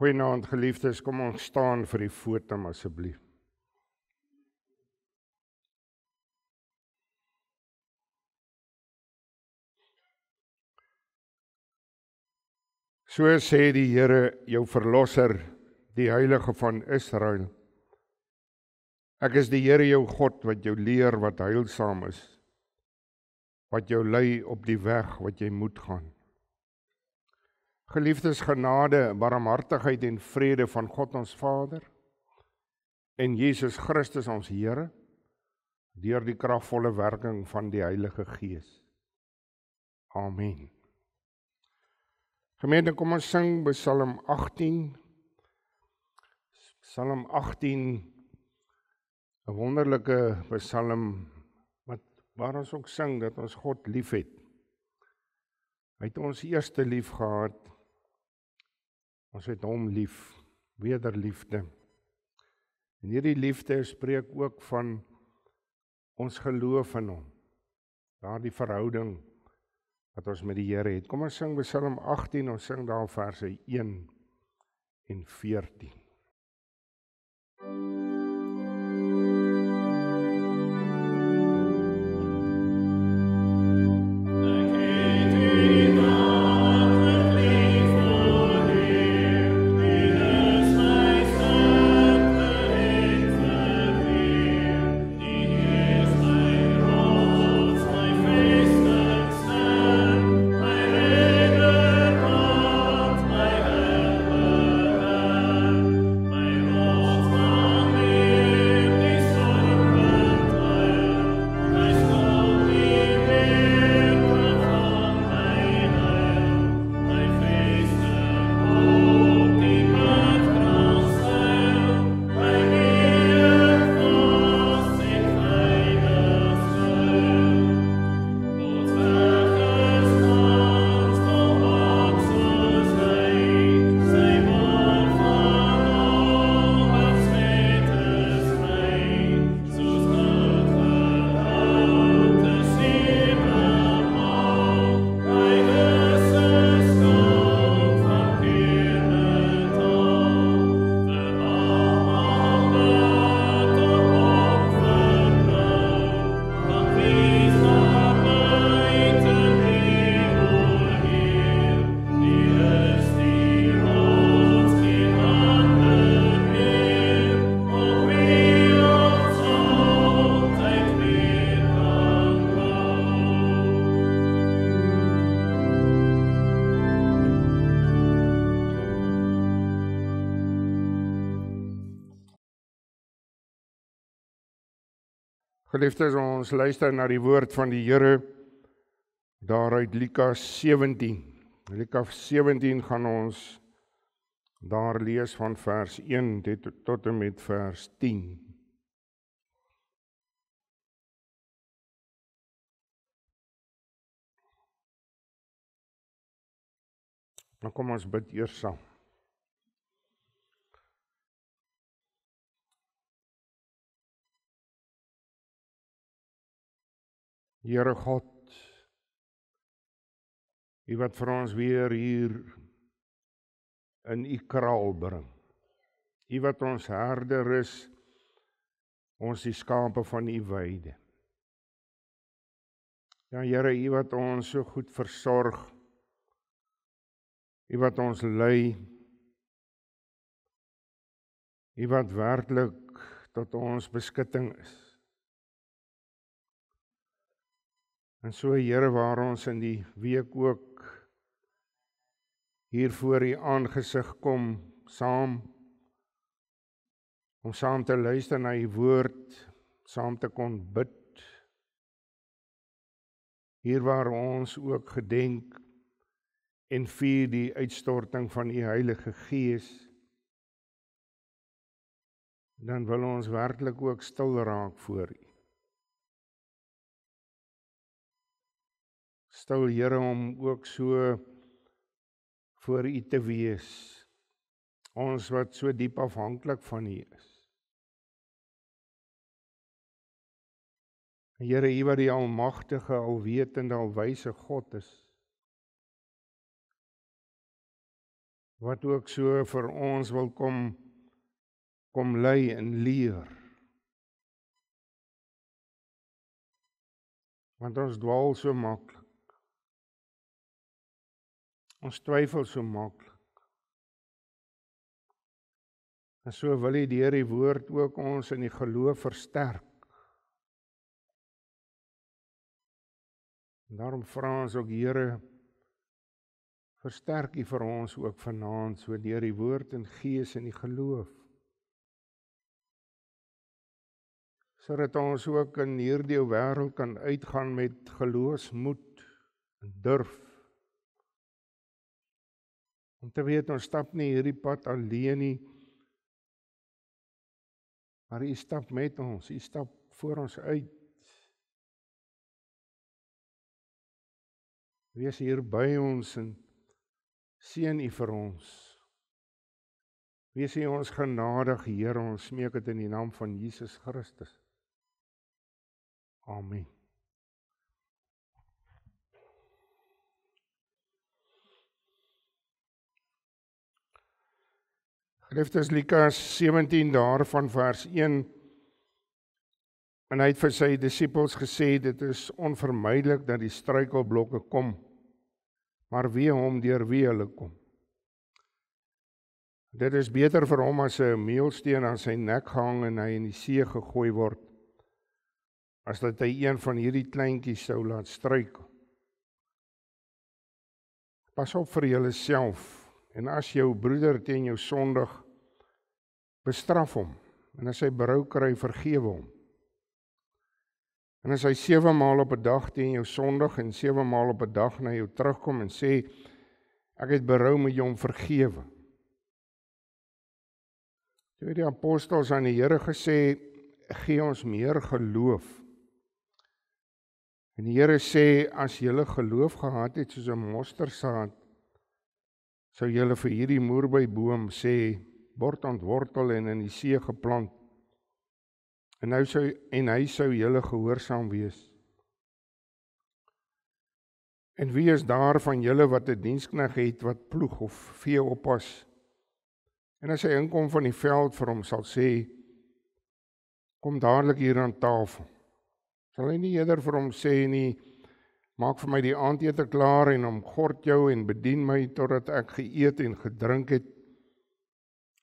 Goeienaand geliefdes, kom ons staan vir die fotum asseblief. So sê die Here, jou verlosser, die Heilige van Israel. Ek is die Here jou God wat jou leer wat heilsaam is, wat jou lei op die weg wat jy moet gaan. Geliefdes, genade, barmhartigheid en vrede van God ons Vader en Jesus Christus ons Here, deur die kragvolle werking van die Heilige Gees. Amen. Gemeente, kom ons sing Psalm 18. Psalm 18, 'n wonderlike psalm waar ons ook sing dat ons God lief het. Hy het ons eerste lief gehad. Ons het hom lief, wederliefde. En hierdie liefde spreek ook van ons geloof in hom. Daardie verhouding wat ons met die Here het. Kom ons sing Psalm 18, ons sing daar verse 1 en 14. Geliefdes, ons luister na die woord van die Here daaruit Lukas 17. Lukas 17 gaan ons daar lees van vers 1 tot en met vers 10. Nou kom ons bid eers saam. Here God, U wat vir ons weer hier in U kraal bring. U wat ons herder is, ons die skape van U weide. Ja Here, U wat ons so goed versorg, U wat ons lei, U wat werklik tot ons beskutting is. En so Here, waar ons in die week ook hier voor U aangesig kom, om saam te luister na U woord, saam te kon bid. Hier waar ons ook gedenk en vier die uitstorting van U Heilige Gees, dan wil ons werklik ook stil raak voor U. Stil Here om ook so voor U te wees, ons wat so diep afhanklik van U is. Here, U wat die almagtige, alwetende, alwyse God is. wat ook so vir ons wil kom lei en leer. Want ons dwaal so maklik. Ons twyfel so maklik. En so wil hy deur die woord ook ons in die geloof versterk. En daarom vra ons ook, Here, versterk U vir ons ook vanaand, so deur die woord en gees in die geloof. Sodat ons ook in hierdie wêreld kan uitgaan met geloofsmoed en durf. Om te weet, ons stap nie hierdie pad alleen nie, maar U stap met ons, U stap voor ons uit. Wees hier by ons en seën U vir ons. Wees U ons genadig, Here, ons smeek dit in die naam van Jesus Christus. Amen. Skriftes Lukas 17 daarvan vers 1. En hy het vir sy disippels gesê, dit is onvermydelik dat die struikelblokke kom, maar wee hom deur wie hulle kom. Dit is beter vir hom as 'n meulsteen aan sy nek gehang en hy in die see gegooi word, as dat hy een van hierdie kleintjies sou laat struikel. Pas op vir julleself, en as jou broeder teen jou sondig, bestraf hom, en as hy berou kry, vergewe hom. En as hy 7 maal op 'n dag teen jou sondig en 7 maal op 'n dag na jou terugkom en sê, ek het berou, moet jy hom vergewe. Toe het die apostels aan die Here gesê, gee ons meer geloof. En die Here sê, as julle geloof gehad het soos 'n mosterdsaad, sou julle vir hierdie moerbeiboom sê, word ontwortel en in die see geplant. En hy sou julle gehoorsaam wees. En wie is daar van julle wat 'n diensknegt het wat ploeg of vee oppas? En as hy inkom van die veld vir hom sal sê, kom dadelik hier aan tafel. Sal hy nie eerder vir hom sê nie, maak vir my die aandete klaar en omgord jou en bedien my totdat ek geëet en gedrink het,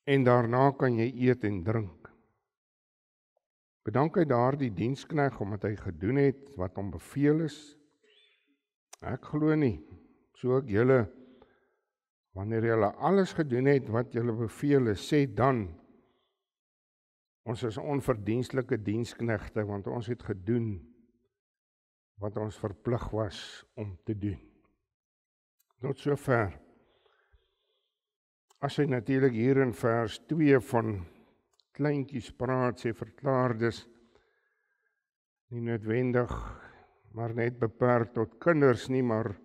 en daarna kan jy eet en drink. Bedank hy daardie diensknegt omdat hy gedoen het wat hom beveel is? Ek glo nie, so ook julle, wanneer julle alles gedoen het wat julle beveel is, sê dan, ons is onverdienstelike diensknegte, want ons het gedoen wat ons verplig was om te doen. Tot sover. As hy natuurlik hier in vers 2 van kleintjies praat, sê verklaardes, nie noodwendig, maar net beperk tot kinders nie, maar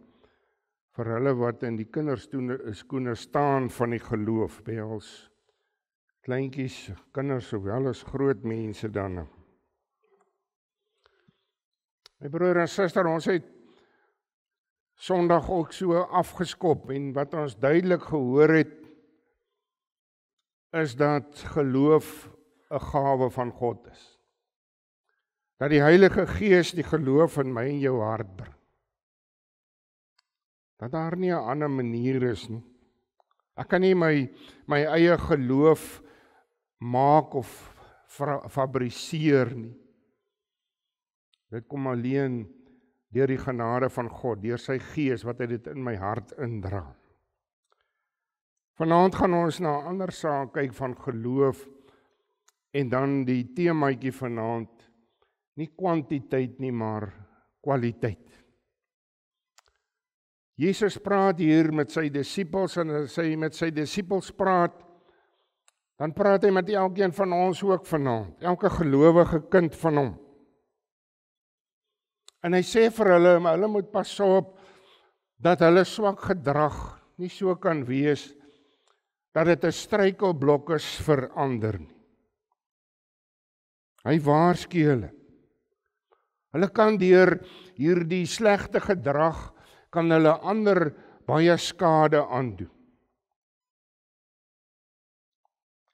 vir hulle wat in die kinderskoene staan van die geloof, by ons kleintjies, kinders sowel as groot mense dan. My broer en suster, ons het Sondag ook so afgeskop, en wat ons duidelik gehoor het, is dat geloof 'n gawe van God is. Dat die Heilige Gees die geloof in my en jou hart bring. Dat daar nie 'n ander manier is nie. Ek kan nie my eie geloof maak of fabriseer nie. Dit kom alleen deur die genade van God, deur sy Gees wat hy dit in my hart indra. Vanaand gaan ons na 'n ander saak kyk van geloof, en dan die temaatjie vanaand, nie kwantiteit nie, maar kwaliteit. Jesus praat hier met sy disippels, en as hy met sy disippels praat, dan praat hy met elkeen van ons ook vanaand, elke gelowige kind van hom. En hy sê vir hulle moet pas op, dat hulle swak gedrag nie so kan wees, dat dit 'n struikelblok is vir ander nie. Hy waarsku hulle. Hulle kan deur hierdie slegte gedrag, kan hulle ander baie skade aandoen.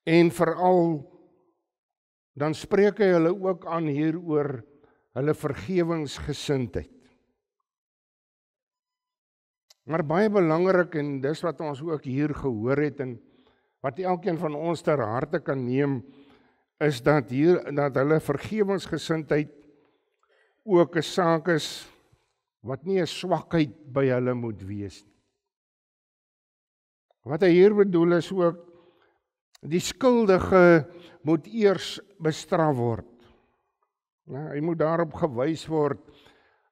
En veral, dan spreek hy hulle ook aan hier oor hulle vergewensgesindheid. Maar baie belangrik, en dis wat ons ook hier gehoor het, en wat elkeen van ons ter harte kan neem, is dat hulle vergewensgesindheid ook 'n saak is, wat nie 'n swakheid by hulle moet wees nie. Wat hy hier bedoel is ook, die skuldige moet eers bestraf word. Hy moet daarop gewys word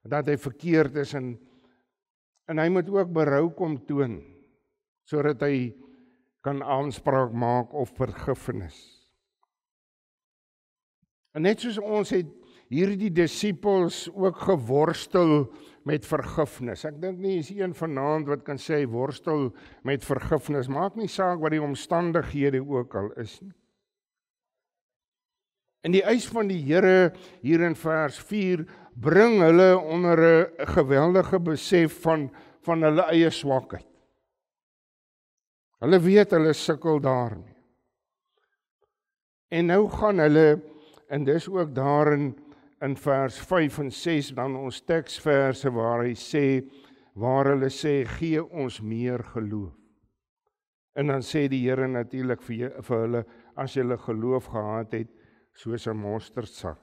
dat hy verkeerd is en hy moet ook berou kom toon, sodat hy kan aanspraak maak op vergifnis. En net soos ons het hierdie disippels ook geworstel met vergifnis. Ek dink nie is een vanaand wat kan sê worstel met vergifnis. Maak nie saak wat die omstandighede ook al is nie. En die eis van die Here hier in vers 4 bring hulle onder 'n geweldige besef van hulle eie swakheid. Hulle weet hulle sukkel daarmee. En nou gaan hulle, en dis ook daarin in vers 5 en 6 dan ons teksverse waar hulle sê gee ons meer geloof. En dan sê die Here natuurlik vir hulle, as julle geloof gehad het soos 'n mosterdsak.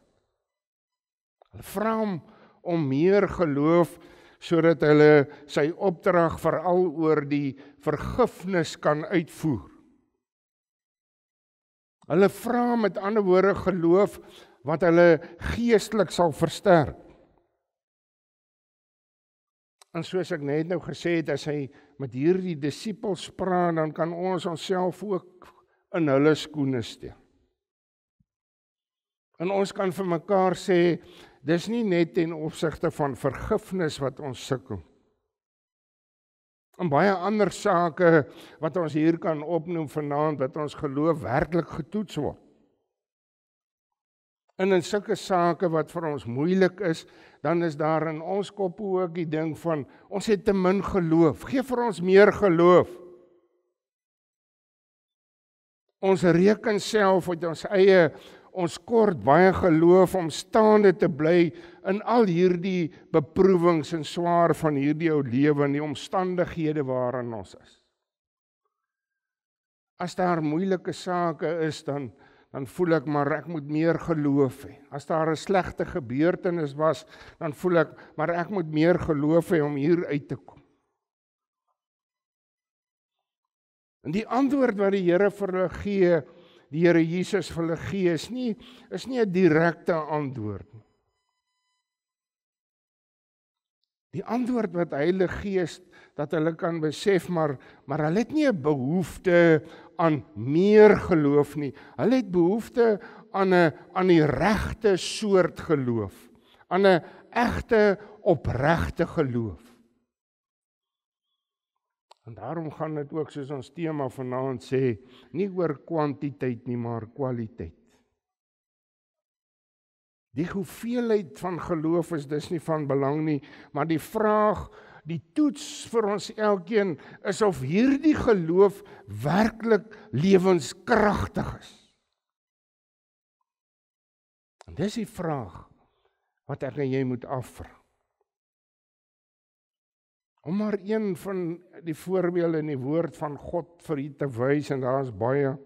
Hulle vra hom om meer geloof sodat hulle sy opdrag veral oor die vergifnis kan uitvoer. Hulle vra met ander woorde geloof wat hulle geestelik sal versterk. En soos ek net nou gesê het, as hy met hierdie disippels praat, dan kan ons onsself ook in hulle skoene stel. En ons kan vir mekaar sê, dis nie net ten opsigte van vergifnis wat ons sukkel. En baie ander sake wat ons hier kan opnoem vanaand, wat ons geloof werklik getoets word. En in sulke sake wat vir ons moeilik is, dan is daar in ons kop ook die ding van, ons het te min geloof, gee vir ons meer geloof. Ons reken self uit ons eie, ons kort baie geloof om staande te bly in al hierdie beproewings en swaar van hierdie ou lewe en die omstandighede waarin ons is. As daar moeilike sake is, dan voel ek maar ek moet meer geloof hê. As daar 'n slegte gebeurtenis was, dan voel ek maar ek moet meer geloof hê om hier uit te kom. En die antwoord wat die Here vir hulle gee, die Here Jesus vir hulle gee, is nie 'n direkte antwoord nie. Die antwoord wat hy hulle gee is dat hulle kan besef, maar hulle het nie 'n behoefte aan meer geloof nie. Hulle het behoefte aan die regte soort geloof, aan 'n egte opregte geloof. En daarom gaan dit ook, soos ons tema vanaand sê, nie oor kwantiteit nie, maar kwaliteit. Die hoeveelheid van geloof is dis nie van belang nie, maar die vraag, die toets vir ons elkeen, is of hierdie geloof werklik lewenskragtig is. En dis die vraag wat ek en jy moet afvra. Om maar een van die voorbeelde in die woord van God vir u te wys, en daar is baie,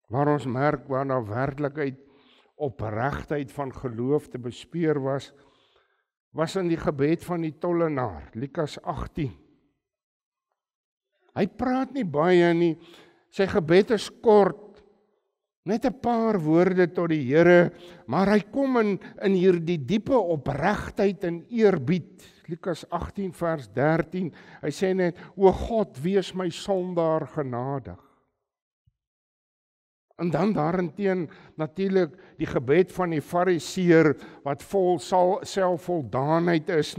waar ons merk waar daar werklikheid opregtheid van geloof te bespeur was in die gebed van die tollenaar, Lukas 18. Hy praat nie baie nie, sy gebed is kort, net 'n paar woorde tot die Here, maar hy kom in hierdie diepe opregtheid en eerbied. Lukas 18 vers 13, hy sê net, o God, wees my sondaar genadig. En dan daarenteen natuurlik die gebed van die fariseer wat vol selfvoldaanheid is,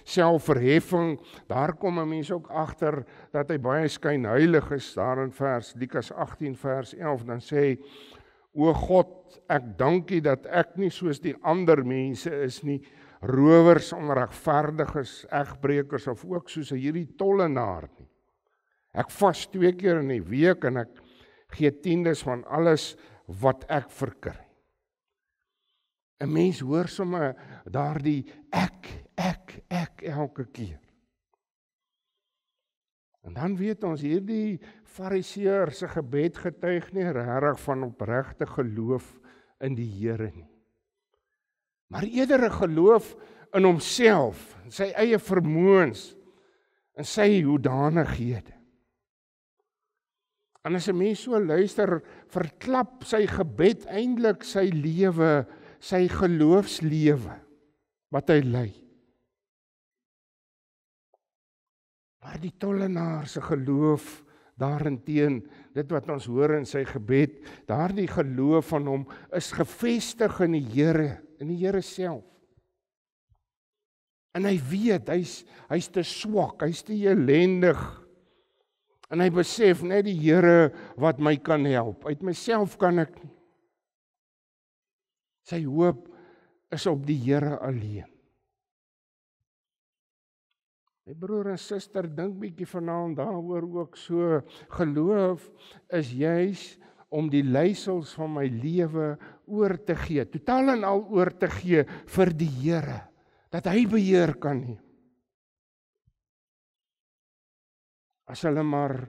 selfverheffing. Daar kom 'n mens ook agter dat hy baie skynheilig is, daar in Lukas 18 vers 11, dan sê hy, o God, ek dank U dat ek nie soos die ander mense is nie, rowers, onregverdiges, egbreekers of ook soos hierdie tollenaar nie. Ek vas 2 keer in die week en ek gee tiendes van alles wat ek verkry. 'n Mens hoor sommer daardie ek elke keer. En dan weet ons, hierdie Fariseër se gebed getuig nie regtig van opregte geloof in die Here nie. Maar eerder 'n geloof in homself, in sy eie vermoëns, in sy hoedanighede. En as 'n mens so luister, verklap sy gebed eintlik sy lewe, sy geloofslewe, wat hy lei. Maar die tollenaar se geloof daarenteen, dit wat ons hoor in sy gebed, daardie geloof van hom is gefestig in die Here self. En hy weet, hy's te swak, hy's te ellendig. En hy besef net die Here wat my kan help. Uit myself kan ek nie. Sy hoop is op die Here alleen. My broer en suster, dink bietjie vanaand daaroor ook so. Geloof is juis om die leiersels van my lewe oor te gee, totaal en al oor te gee vir die Here, dat hy beheer kan neem. As hulle maar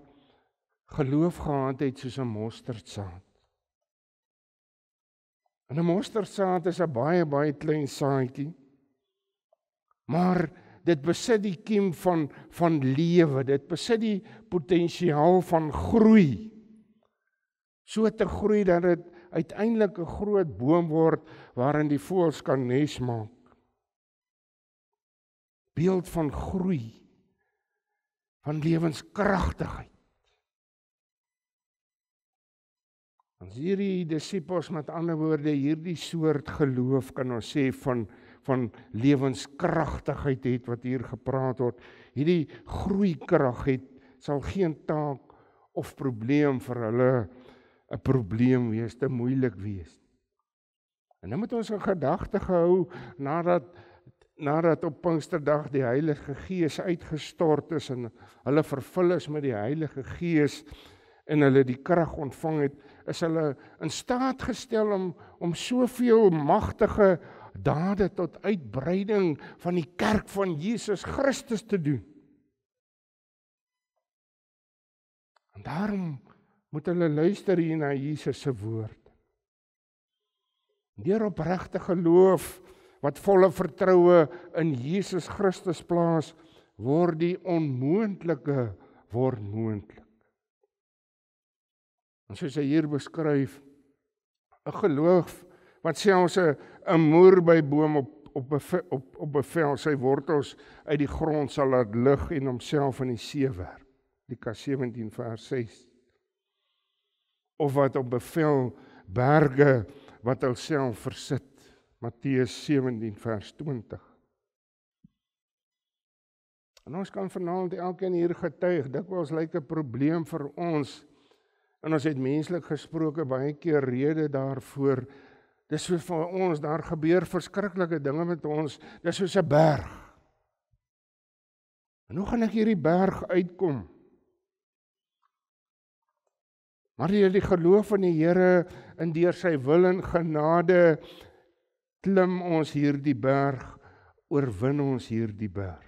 geloof gehad het soos 'n mosterdsaad. En 'n mosterdsaad is 'n baie klein saadjie, maar dit besit die kiem van lewe, dit besit die potensiaal van groei. So te groei dat dit uiteindelik 'n groot boom word waarin die voëls kan nes maak. Beeld van groei, van lewenskragtigheid. Ons hierdie disippels, met ander woorde, hierdie soort geloof kan ons sê van lewenskragtigheid het wat hier gepraat word. Hierdie groeikrag het, sal geen taak of probleem vir hulle 'n probleem wees, te moeilik wees. En nou moet ons in gedagte hou, nadat op Pinksterdag die Heilige Gees uitgestort is en hulle vervul is met die Heilige Gees en hulle die krag ontvang het, is hulle in staat gestel om soveel magtige dade tot uitbreiding van die kerk van Jesus Christus te doen. En daarom moet hulle luister hier na Jesus se woord. Deur opregte geloof wat volle vertroue in Jesus Christus plaas, word die onmoontlike moontlik. En soos hy hier beskryf, 'n geloof wat selfs 'n moerbeiboom op bevel sy wortels uit die grond sal laat lig en homself in die see werp. Lukas 17 vers 6. Of wat op bevel berge wat hulself versit. Matteus 17 vers 20. En ons kan vanaand elkeen hier getuig, dikwels lyk 'n probleem vir ons, en ons het menslik gesproke baie keer rede daarvoor. Dis so vir ons, daar gebeur verskriklike dinge met ons, dis soos 'n berg. En hoe gaan ek hierdie berg uitkom? Maar deur die geloof in die Here en deur sy wil en genade klim ons hierdie berg, oorwin ons hierdie berg.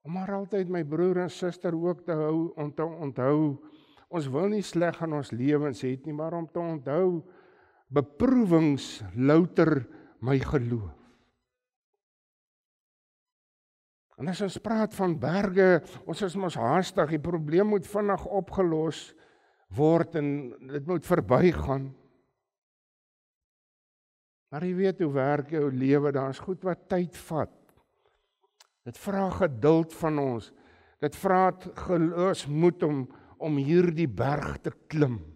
Maar altyd my broer en suster ook te onthou, ons wil nie sleg aan ons lewens het nie, maar om te onthou, beproewings louter my geloof. En as ons praat van berge, ons is mos haastig, die probleem moet vinnig opgelos word en dit moet verbygaan. Maar jy weet hoe werk jou lewe, daar is goed wat tyd vat. Dit vra geduld van ons, dit vra geloofsmoed om hierdie berg te klim.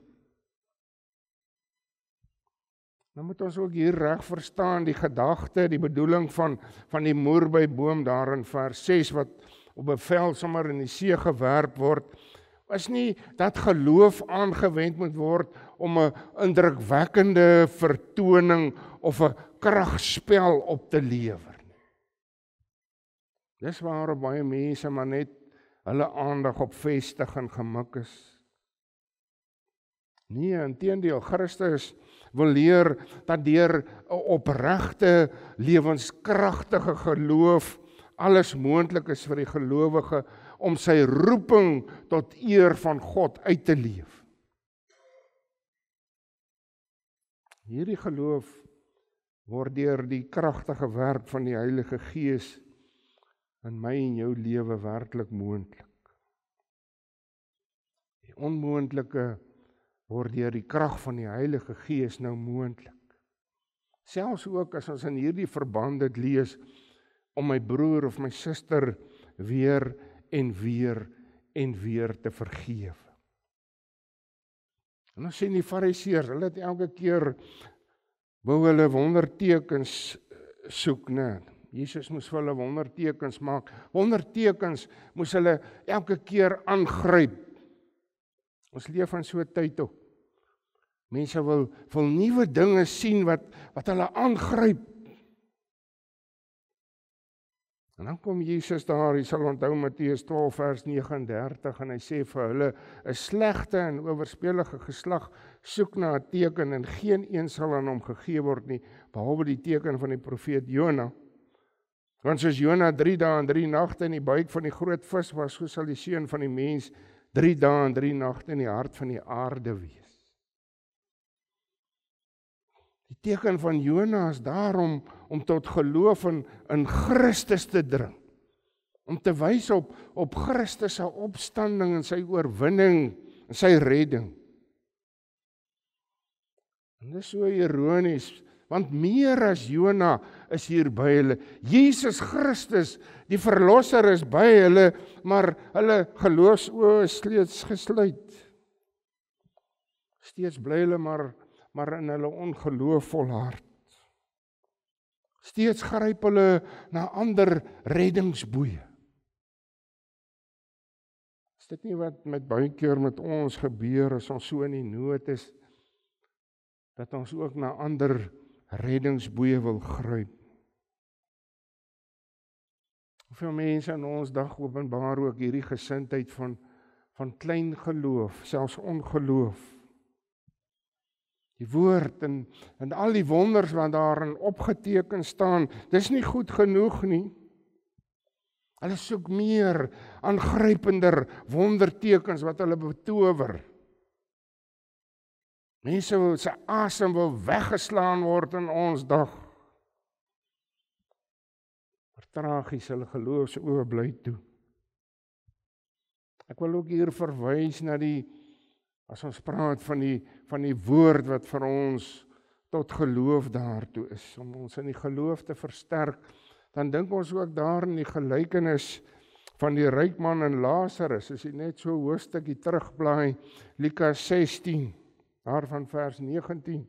Nou moet ons ook hier reg verstaan die gedagte, die bedoeling van die moerbeiboom daar in vers 6 wat op bevel sommer in die see gewerp word, is nie dat geloof aangewend moet word om 'n indrukwekkende vertoning of 'n kragspel op te lewer. Dis waar baie mense maar net hulle aandag op vestig en gemik is. Nee, inteendeel, Christus wil leer dat deur 'n opregte, lewenskragtige geloof alles moontlik is vir die gelowige om sy roeping tot eer van God uit te leef. Hierdie geloof word deur die kragtige werk van die Heilige Gees in my en jou lewe werklik moontlik. Die onmoontlike word deur die krag van die Heilige Gees nou moontlik. Selfs ook as ons in hierdie verband dit lees om my broer of my suster weer en weer en weer te vergewe. En ons sien die Fariseërs, hulle het elke keer wou hulle wondertekens soek, né? Jesus moes vir hulle wondertekens maak. Wondertekens moes hulle elke keer aangryp. Ons leef in so 'n tyd ook. Mense wil nuwe dinge sien wat hulle aangryp. En dan kom Jesus daar, jy sal onthou Matteus 12 vers 39 en hy sê vir hulle, 'n slegte en owerspelige geslag soek na 'n teken en geen een sal aan hom gegee word nie, behalwe die teken van die profeet Jona. Want soos Jona 3 dae en 3 nagte in die buik van die groot vis was, so sal die seun van die mens 3 dae en 3 nagte in die hart van die aarde wees. Die teken van Jona is daarom om tot geloof in Christus te dring. Om te wys op Christus se opstanding en sy oorwinning en sy redding. En dit is so ironies, want meer as Jona is hier by hulle. Jesus Christus, die verlosser, is by hulle, maar hulle geloofsoë is steeds gesluit. Steeds bly hulle maar in hulle ongeloof volhard. Steeds gryp hulle na ander reddingsboeie. Is dit nie wat met baie keer met ons gebeur as ons so in die nood is, dat ons ook na ander reddingsboeie wil gryp? Hoeveel mense in ons dag openbaar ook hierdie gesindheid van klein geloof, selfs ongeloof. Die woord en al die wonders wat daarin opgeteken staan, dis nie goed genoeg nie. Hulle soek meer, aangrypender wondertekens wat hulle betower. Mense se asem wil weggeslaan word in ons dag. Maar tragies, hulle geloofsoë bly toe. Ek wil ook hier verwys na as ons praat van die woord wat vir ons tot geloof daartoe is, om ons in die geloof te versterk, dan dink ons ook daar in die gelykenis van die ryk man en Lazarus, as jy net so 'n hoofstukkie terugblaai, Lukas 16, daarvan vers 19.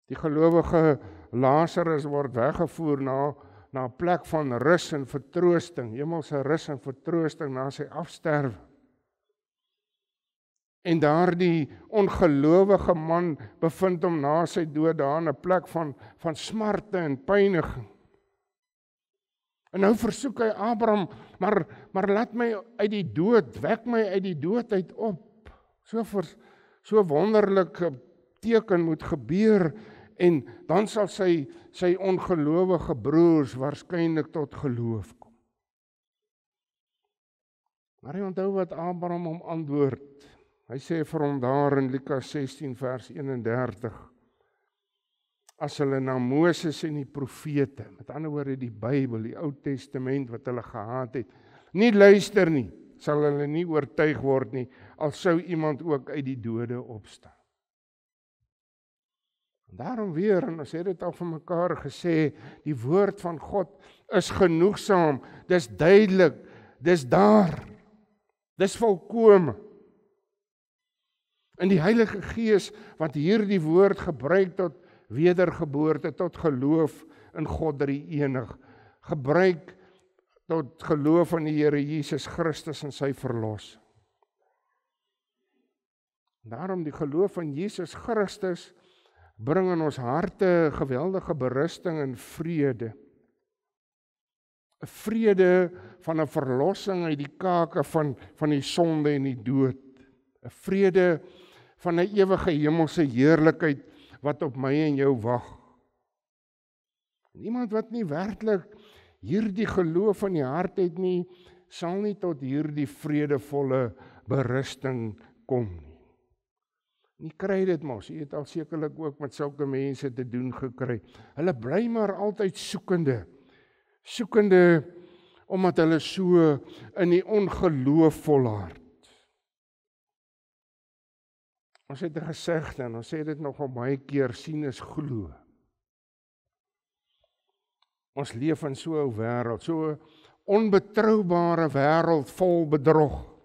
Die gelowige Lazarus word weggevoer na 'n plek van rus en vertroosting, hemelse rus en vertroosting na sy afsterwe. En daardie ongelowige man bevind hom na sy dood daar in 'n plek van smarte en pyniging. En nou versoek hy Abraham, maar laat my uit die dood, wek my uit die dood uit op. So wonderlike teken moet gebeur en dan sal sy ongelowige broers waarskynlik tot geloof kom. Maar jy onthou wat Abraham hom antwoord. Hy sê vir hom daar in Lukas 16 vers 31, as hulle na Moses en die profete, met ander woorde die Bybel, die Ou Testament wat hulle gehaat het, nie luister nie, sal hulle nie oortuig word nie, al sou iemand ook uit die dode opstaan. En daarom weer, en ons het dit al vir mekaar gesê, die woord van God is genoegsaam, dis duidelik, dis daar, dis volkome. En die Heilige Gees wat hierdie woord gebruik tot wedergeboorte, tot geloof in God drie-enig, gebruik tot geloof in die Here Jesus Christus en sy verlossing. Daarom die geloof in Jesus Christus bring in ons harte geweldige berusting en vrede. 'n Vrede van 'n verlossing uit die kake van die sonde en die dood. 'n vrede van 'n ewige hemelse heerlikheid wat op my en jou wag. En iemand wat nie werklik hierdie geloof in die hart het nie, sal nie tot hierdie vredevolle berusting kom nie. En jy kry dit mos, jy het al sekerlik ook met sulke mense te doen gekry. Hulle bly maar altyd soekende omdat hulle so in die ongeloof volhard. Ons het 'n gesegde en ons sê dit nogal baie keer, sien is glo. Ons leef in so 'n wêreld, so 'n onbetroubare wêreld vol bedrog.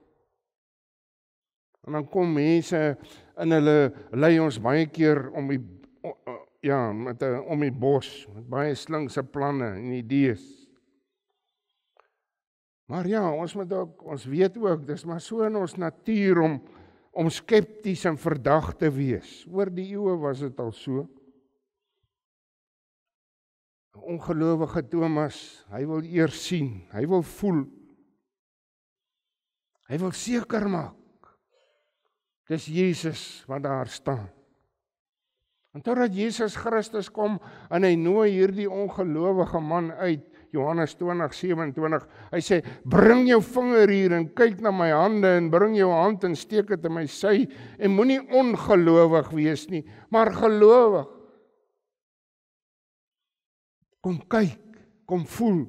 En dan kom mense en hulle lei ons baie keer om die bos, met baie slinkse planne en idees. Maar ja, ons weet ook, dis maar so in ons natuur om skepties en verdag te wees. Oor die eeue was dit al so. Ongelowige Thomas, hy wil eers sien, hy wil voel, hy wil seker maak, dis Jesus wat daar staan. En totdat Jesus Christus kom en hy nooi hierdie ongelowige man uit, Johannes 20:27, hy sê, bring jou vinger hier en kyk na my hande en bring jou hand en steek dit in my sy en moenie ongelowig wees nie, maar gelowig. Kom kyk, kom voel.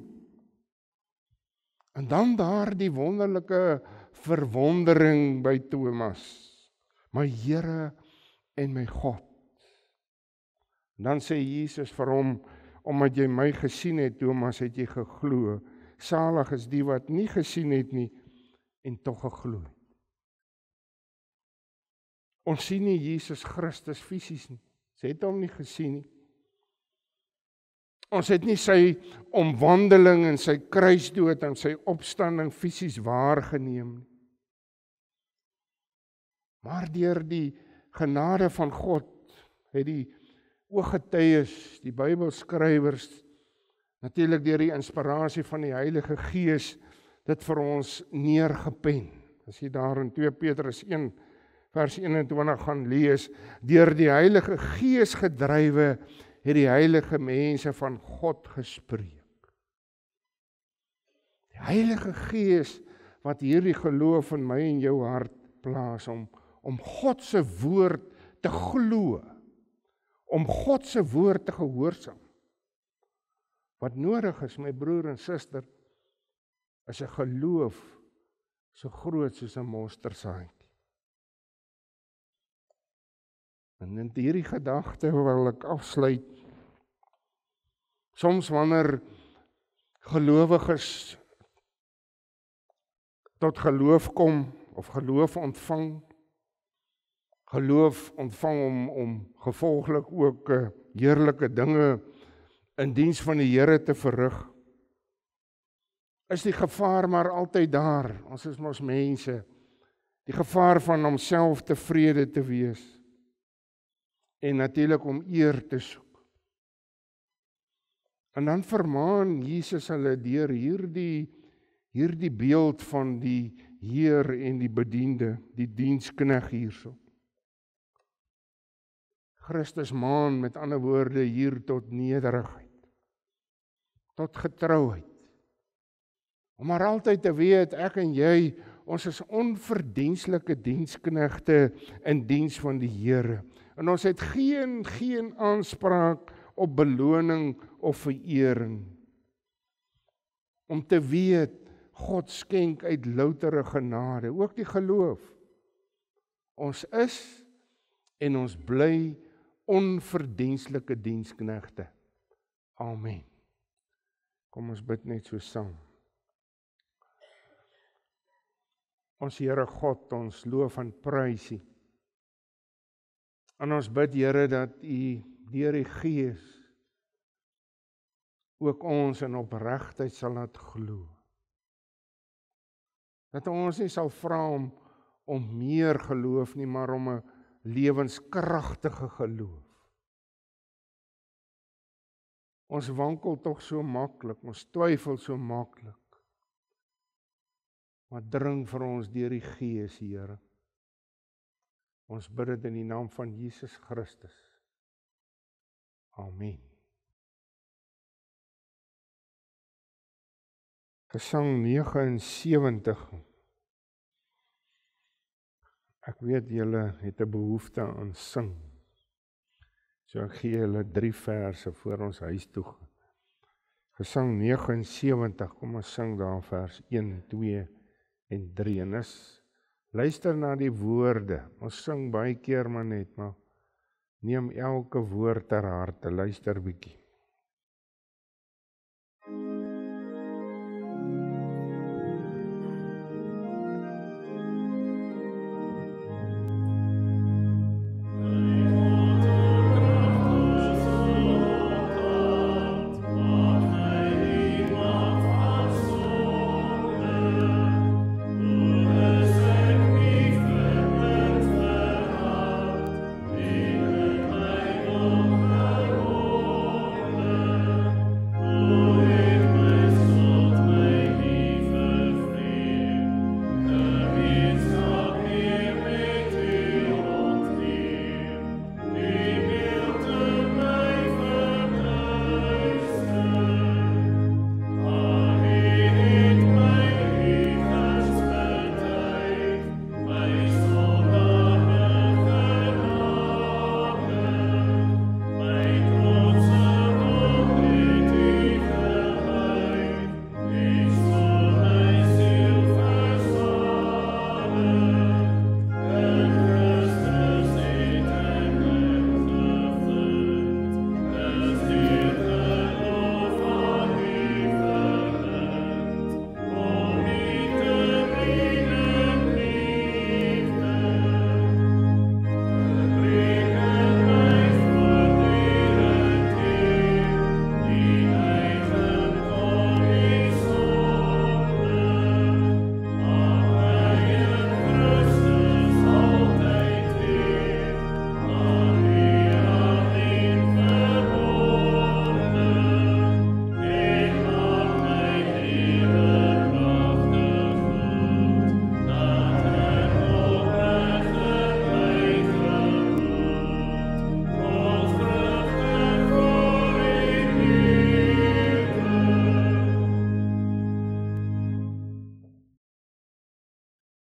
En dan daar die wonderlike verwondering by Thomas, my Here en my God. En dan sê Jesus vir hom, omdat jy my gesien het, Thomas, het jy geglo. Salig is die wat nie gesien het nie en tog geglo het. Ons sien nie Jesus Christus fisies nie. Ons het hom nie gesien nie. Ons het nie sy omwandeling en sy kruisdood en sy opstanding fisies waargeneem nie. Maar deur die genade van God het die ooggetuies, die Bybelskrywers, natuurlik deur die inspirasie van die Heilige Gees, dit vir ons neergepen. As jy daar in 2 Petrus 1 vers 21 gaan lees, deur die Heilige Gees gedrywe, het die heilige mense van God gespreek. Die Heilige Gees wat hierdie geloof in my en jou hart plaas om God se woord te glo, om God se woord te gehoorsaam. Wat nodig is, my broer en suster, is 'n geloof so groot soos 'n mosterdsaadjie. En in hierdie gedagte wil ek afsluit. Soms wanneer gelowiges tot geloof kom of geloof ontvang om gevolglik ook heerlike dinge in diens van die Here te verrig, is die gevaar maar altyd daar. Ons is mos mense. Die gevaar van homself tevrede te wees en natuurlik om eer te soek. En dan vermaan Jesus hulle deur hierdie beeld van die Heer en die bediende, die dienskneg hierso. Christus maan met ander woorde hier tot nederigheid, tot getrouheid. Om maar altyd te weet, ek en jy, ons is onverdienstelike diensknegte in diens van die Here. En ons het geen aanspraak op beloning of verering. Om te weet, God skenk uit loutere genade, ook die geloof. Ons is en ons bly onverdienstelike diensknegte. Amen. Kom ons bid net so saam. Ons Here God, ons loof en prys U. En ons bid, Here, dat U deur die Gees ook ons in opregtheid sal laat glo. Dat ons nie sal vra om meer geloof nie, maar om 'n lewenskragtige geloof. Ons wankel tog so maklik, ons twyfel so maklik. Maar dring vir ons deur die Gees, Here. Ons bid dit in die naam van Jesus Christus. Amen. Gesang 79. Ek weet julle het 'n behoefte aan sing. So ek gee julle 3 verse voor ons huis toe. Gesang 79, kom ons sing daar vers 1, 2 en 3. En luister na die woorde. Ons sing baie keer maar net, maar neem elke woord ter harte, luister bietjie.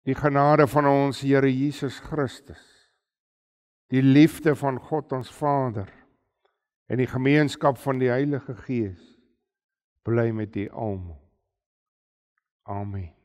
Die genade van ons Here Jesus Christus, die liefde van God ons Vader en die gemeenskap van die Heilige Gees bly met u almal. Amen.